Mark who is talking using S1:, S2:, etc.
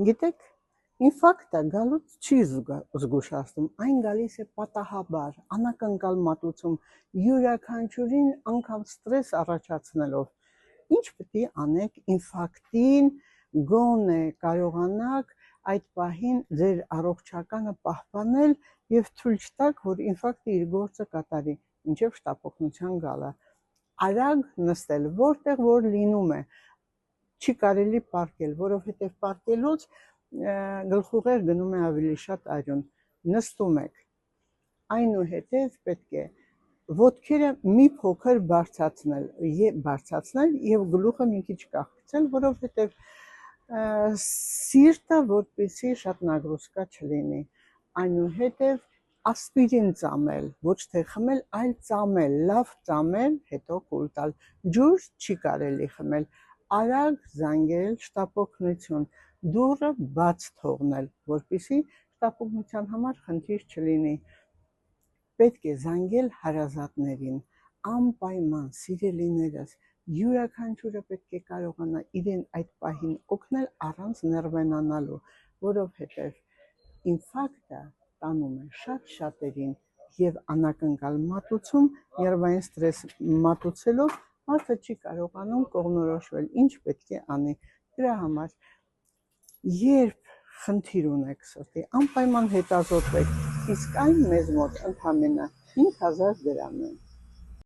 S1: Գիտեք, ինֆարկտը գալուց չի զգուշացնում, այն գալիս է պատահաբար, անակնկալ մատուցում, յուրաքանչյուրին անգամ ստրես առաջացնելով։ Ինչ պետք է անեք ինֆարկտին, գոնե կարողանաք այդ պահին ձեր առողջականը պահպանել եւ թույլ չտաք, որ ինֆարկտը իր գործը կատարի, մինչեւ շտապօգնության գալը։ Արագ նստել, որտեղ որ լինում է, չի կարելի պարկել, որովհետև պարկելուց գլխուղեր գնում է ավելի շատ արյուն, նստում եք, այնուհետև պետք է ոտքերը մի փոքր բարձրացնել եւ գլուխը մի քիչ կախցնել, որովհետև սիրտը որպեսզի շատ նագրուսկա չլինի, այնուհետև ասպիրին ծամել, ոչ թե խմել, այլ ծամել, լավ ծամել, հետո կուլ տալ, ջուր չի կարելի խմել, արագ զանգել շտապօգնություն, դուռը բաց թողնել, որպեսզի շտապօգնության համար խնդիր չլինի, պետք է զանգել հարազատներին, անպայման սիրելիներս, յուրաքանչյուրը պետք է կարողանա իրեն այդ պահին օգնել առանց նեղվենանալու, որովհետև ինֆարկտը տանում է շատ շատերին եւ անակնկալ մատուցում, նервային ստրես մատուցելով մարդը չի կարողանում կողմնորոշվել, ինչ պետք է անի։ Դրա համար երբ խնդիր ունեք սրտի, անպայման հետազոտվեք, իսկ այն մեզ մոտ ընդամենը 5000 դրամ է։